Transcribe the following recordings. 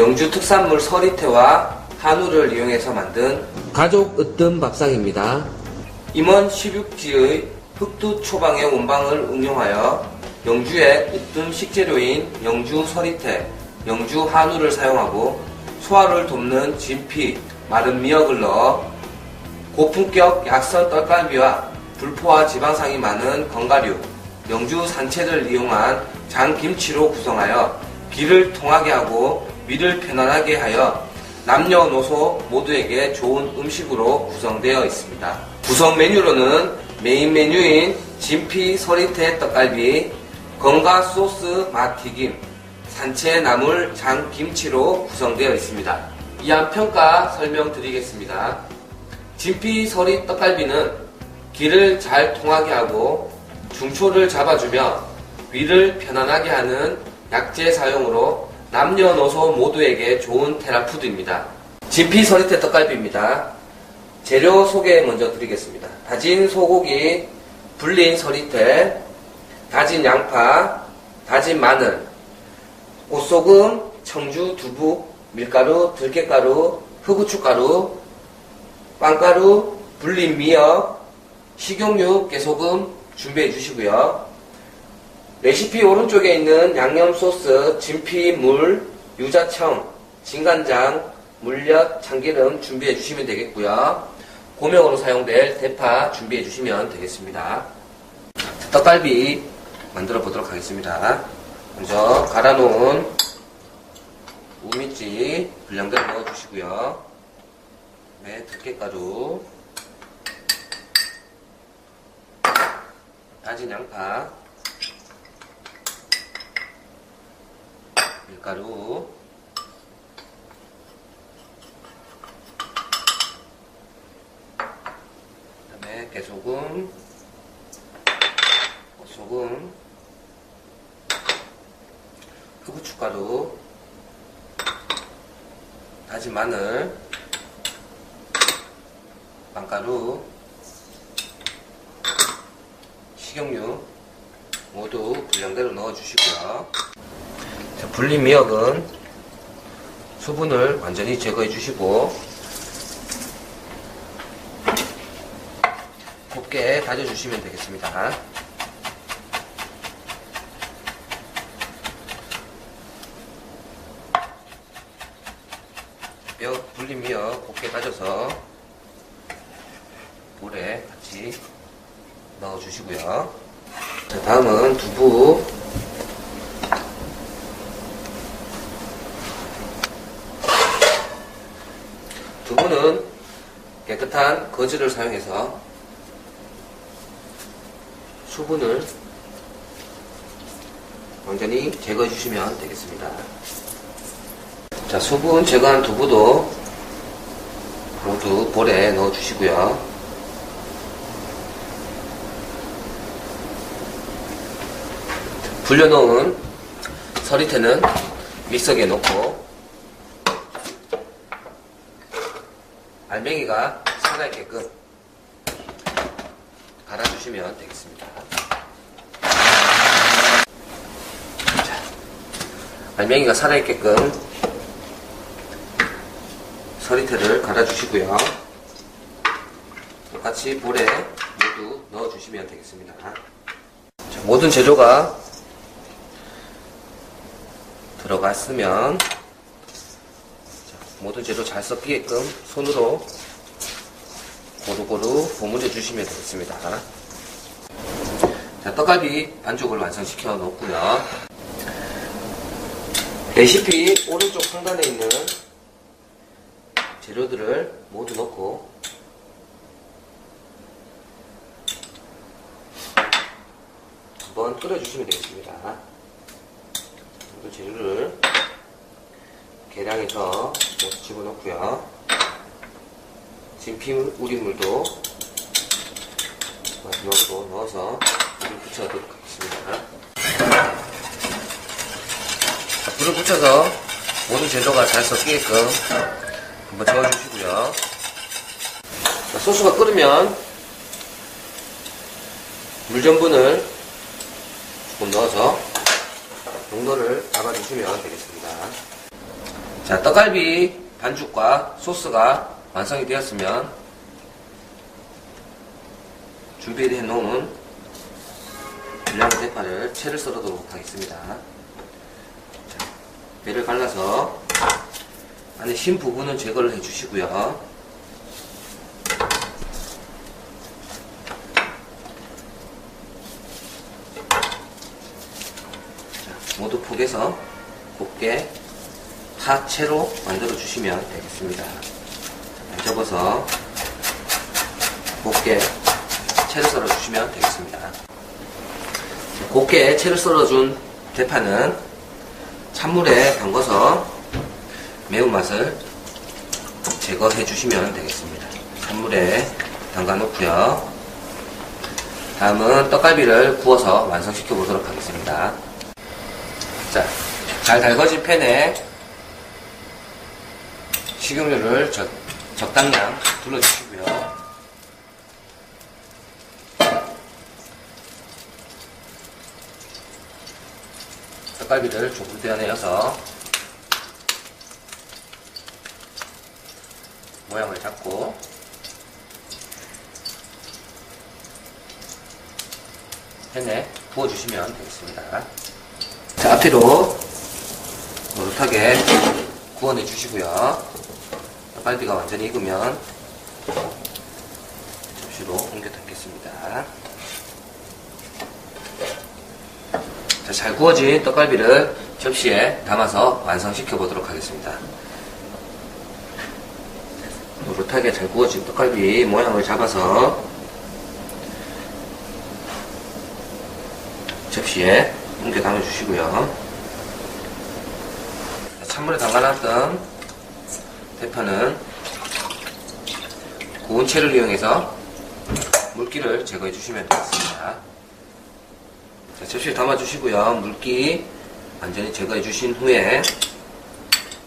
영주 특산물 서리태와 한우를 이용해서 만든 가족 으뜸 밥상입니다. 임원 16지의 흑두 초방의 원방을 응용하여 영주의 으뜸 식재료인 영주 서리태, 영주 한우를 사용하고 소화를 돕는 진피, 마른 미역을 넣어 고품격 약선 떡갈비와 불포화 지방상이 많은 건가류, 영주 산채를 이용한 장김치로 구성하여 기를 통하게 하고 위를 편안하게 하여 남녀노소 모두에게 좋은 음식으로 구성되어 있습니다. 구성 메뉴로는 메인 메뉴인 진피 서리태 떡갈비, 건가 소스 맛튀김, 산채 나물 장김치로 구성되어 있습니다. 이한 평가 설명드리겠습니다. 진피 서리 떡갈비는 기를 잘 통하게 하고 중초를 잡아주며 위를 편안하게 하는 약재 사용으로 남녀노소 모두에게 좋은 테라푸드입니다. 진피 서리태 떡갈비입니다. 재료 소개 먼저 드리겠습니다. 다진 소고기, 불린 서리태, 다진 양파, 다진 마늘, 꽃소금, 청주, 두부, 밀가루, 들깨가루, 흑우춧가루, 빵가루, 불린 미역, 식용유, 깨소금 준비해 주시고요. 레시피 오른쪽에 있는 양념 소스, 진피, 물, 유자청, 진간장, 물엿, 참기름 준비해 주시면 되겠고요. 고명으로 사용될 대파 준비해 주시면 되겠습니다. 떡갈비 만들어 보도록 하겠습니다. 먼저 갈아 놓은 우미찌 분량대로 넣어 주시고요. 네, 들깨가루, 다진 양파, 밀가루, 그 다음에 깨소금, 소금, 흑우춧가루, 다진 마늘, 빵가루, 식용유 모두 분량대로 넣어주시고요. 불린 미역은 수분을 완전히 제거해 주시고 곱게 다져주시면 되겠습니다. 불린 미역 곱게 다져서 물에 같이 넣어주시고요. 자, 다음은 두부. 두부는 깨끗한 거즈를 사용해서 수분을 완전히 제거해 주시면 되겠습니다. 자, 수분 제거한 두부도 모두 볼에 넣어 주시고요. 불려놓은 서리태는 믹서기에 넣고 알맹이가 살아있게끔 갈아주시면 되겠습니다. 자, 알맹이가 살아있게끔 서리태를 갈아주시고요. 똑같이 볼에 모두 넣어주시면 되겠습니다. 자, 모든 재료가 들어갔으면 모든 재료 잘 섞이게끔 손으로 고루고루 버무려 주시면 되겠습니다. 자, 떡갈비 반죽을 완성시켜 놓고요. 레시피 오른쪽 상단에 있는 재료들을 모두 넣고 한번 끓여주시면 되겠습니다. 모든 재료를 계량해서 집어넣고요. 진피 우린물도 마지막으로 넣어서 물을 붙여도록 하겠습니다. 자, 불을 붙여서 모든 재료가 잘 섞이게끔 한번 저어주시고요. 자, 소스가 끓으면 물 전분을 조금 넣어서 농도를 잡아주시면 되겠습니다. 자, 떡갈비 반죽과 소스가 완성이 되었으면 준비해 놓은 불량 대파를 채를 썰어도록 하겠습니다. 자, 배를 갈라서 안에 신 부분은 제거를 해 주시고요. 모두 포개서 곱게 파채로 만들어 주시면 되겠습니다. 접어서 곱게 채를 썰어 주시면 되겠습니다. 곱게 채를 썰어 준 대파는 찬물에 담궈서 매운맛을 제거해 주시면 되겠습니다. 찬물에 담가 놓고요. 다음은 떡갈비를 구워서 완성시켜 보도록 하겠습니다. 자, 잘 달궈진 팬에 식용유를 적당량 둘러주시고요. 떡갈비를 조금 떼어내어서 모양을 잡고 팬에 부어주시면 되겠습니다. 자, 앞뒤로 노릇하게 구워내 주시고요. 떡갈비가 완전히 익으면 접시로 옮겨 담겠습니다. 자, 잘 구워진 떡갈비를 접시에 담아서 완성시켜 보도록 하겠습니다. 노릇하게 잘 구워진 떡갈비 모양을 잡아서 접시에 옮겨 담아주시고요. 찬물에 담가놨던 대파는 고운 채를 이용해서 물기를 제거해 주시면 되겠습니다. 자, 접시에 담아주시고요. 물기 완전히 제거해 주신 후에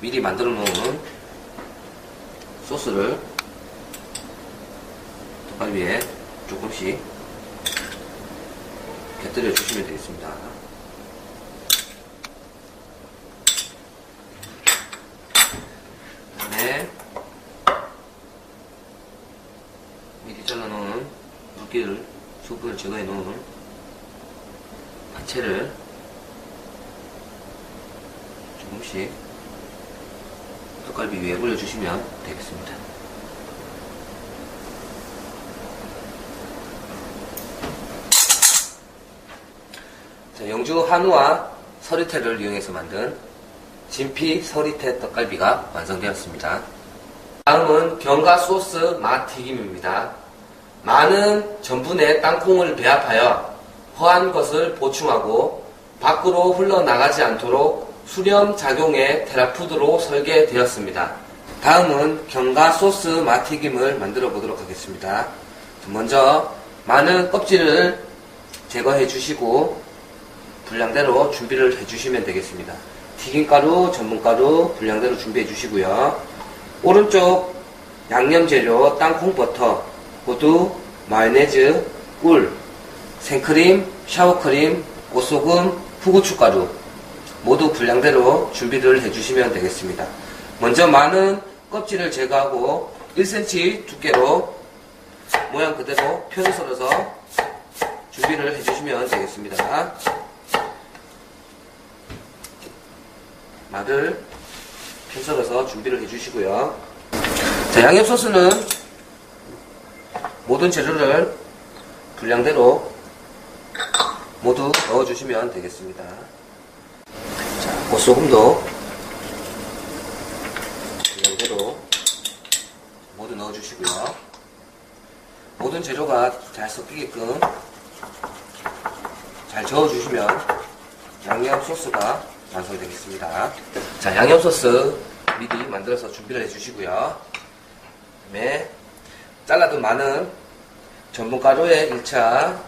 미리 만들어 놓은 소스를 떡갈비에 조금씩 곁들여 주시면 되겠습니다. 그다음에 미리 잘라놓은 물기를 수분을 제거해 놓은 파채를 조금씩 떡갈비 위에 올려주시면 되겠습니다. 자, 영주 한우와 서리태를 이용해서 만든 진피 서리태 떡갈비가 완성되었습니다. 다음은 견과 소스 맛튀김입니다. 많은 전분의 땅콩을 배합하여 허한 것을 보충하고 밖으로 흘러나가지 않도록 수렴 작용의 테라푸드로 설계되었습니다. 다음은 견과 소스 맛튀김을 만들어 보도록 하겠습니다. 먼저 많은 껍질을 제거해 주시고 분량대로 준비를 해 주시면 되겠습니다. 튀김가루, 전분가루 분량대로 준비해 주시고요. 오른쪽 양념재료 땅콩버터, 호두, 마요네즈, 꿀, 생크림, 샤워크림, 꽃소금, 후고춧가루 모두 분량대로 준비를 해주시면 되겠습니다. 먼저 많은 껍질을 제거하고 1cm 두께로 모양 그대로 편을 썰어서 준비를 해주시면 되겠습니다. 마늘 편 썰어서 준비를 해주시고요. 자, 양념소스는 모든 재료를 분량대로 모두 넣어주시면 되겠습니다. 자, 꽃소금도 분량대로 모두 넣어주시고요. 모든 재료가 잘 섞이게끔 잘 저어주시면 양념 소스가 완성이 되겠습니다. 자, 양념 소스 미리 만들어서 준비를 해주시고요. 그다음에 잘라둔 마늘, 전분가루에 1차,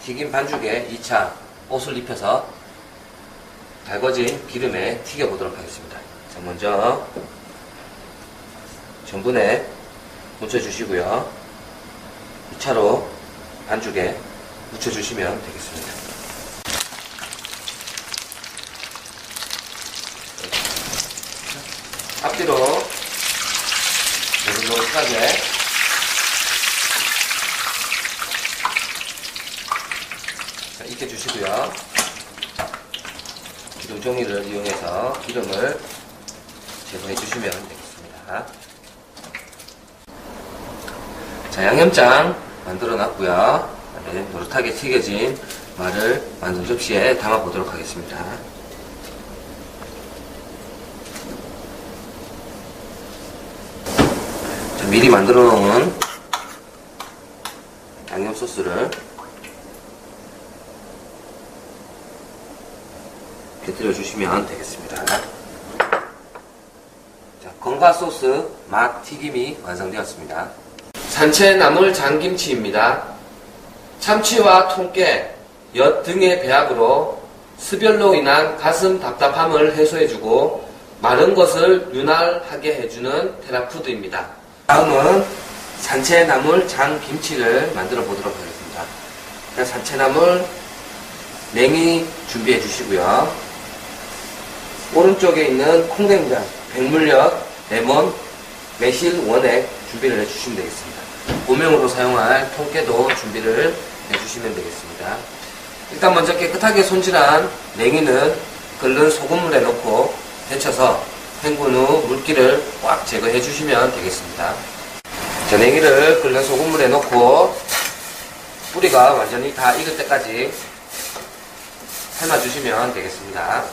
튀김 반죽에 2차 옷을 입혀서 달궈진 기름에 튀겨보도록 하겠습니다. 자, 먼저 전분에 묻혀주시고요. 2차로 반죽에 묻혀주시면 되겠습니다. 앞뒤로 노릇노릇하게 익혀주시고요. 기름 종이를 이용해서 기름을 제거해 주시면 되겠습니다. 자, 양념장 만들어 놨고요. 네, 노릇하게 튀겨진 말을 완성 접시에 담아 보도록 하겠습니다. 자, 미리 만들어 놓은 양념 소스를 곁들여 주시면 되겠습니다. 자, 건과 소스 맛 튀김이 완성되었습니다. 산채 나물 장김치입니다. 참치와 통깨, 엿 등의 배합으로 습열로 인한 가슴 답답함을 해소해주고 마른 것을 윤활하게 해주는 테라푸드입니다. 다음은 산채나물 장김치를 만들어 보도록 하겠습니다. 산채나물 냉이 준비해 주시고요. 오른쪽에 있는 콩된장, 백물엿, 레몬, 매실, 원액 준비를 해주시면 되겠습니다. 고명으로 사용할 통깨도 준비를 해주시면 되겠습니다. 일단 먼저 깨끗하게 손질한 냉이는 끓는 소금물에 넣고 데쳐서 헹군 후 물기를 꽉 제거해 주시면 되겠습니다. 자, 냉이를 끓는 소금물에 넣고 뿌리가 완전히 다 익을 때까지 삶아주시면 되겠습니다.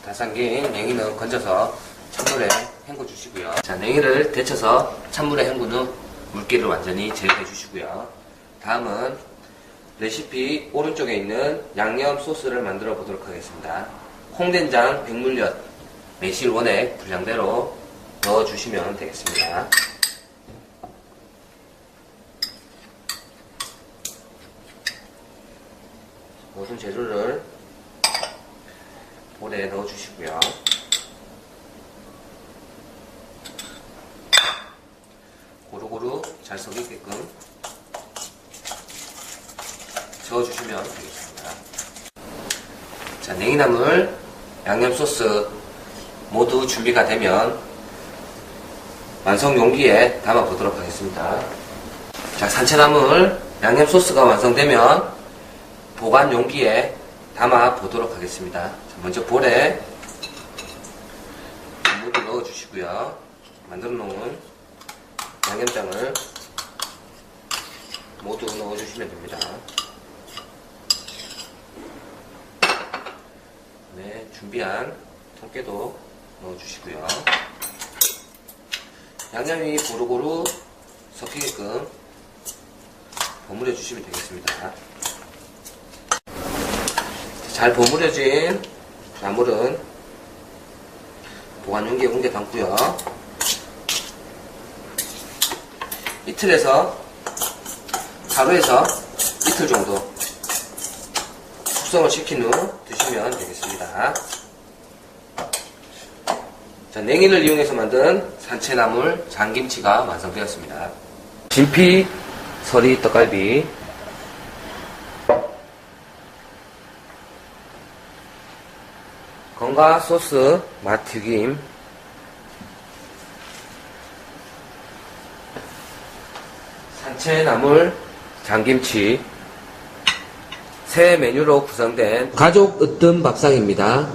다 삶긴 냉이는 건져서 찬물에 헹궈 주시고요. 자, 냉이를 데쳐서 찬물에 헹군 후 물기를 완전히 제거해 주시고요. 다음은 레시피 오른쪽에 있는 양념 소스를 만들어 보도록 하겠습니다. 콩된장, 백물엿, 매실, 원액 분량대로 넣어 주시면 되겠습니다. 모든 재료를 볼에 넣어 주시고요. 고루고루 잘 섞이게끔 저어주시면 되겠습니다. 자, 냉이나물, 양념소스 모두 준비가 되면 완성 용기에 담아 보도록 하겠습니다. 자, 산채나물, 양념소스가 완성되면 보관 용기에 담아 보도록 하겠습니다. 자, 먼저 볼에 모두 넣어 주시고요. 만들어 놓은 양념장을 모두 넣어 주시면 됩니다. 네, 준비한 통깨도 넣어주시고요. 양념이 고루고루 섞이게끔 버무려 주시면 되겠습니다. 잘 버무려진 나물은 보관 용기에 옮겨 담고요. 하루에서 이틀 정도 숙성을 시킨 후 드시면 되겠습니다. 자, 냉이를 이용해서 만든 산채나물 장김치가 완성되었습니다. 진피 서리 떡갈비, 건과 소스 맛튀김, 산채나물 장김치, 새 메뉴로 구성된 가족 으뜸 밥상입니다.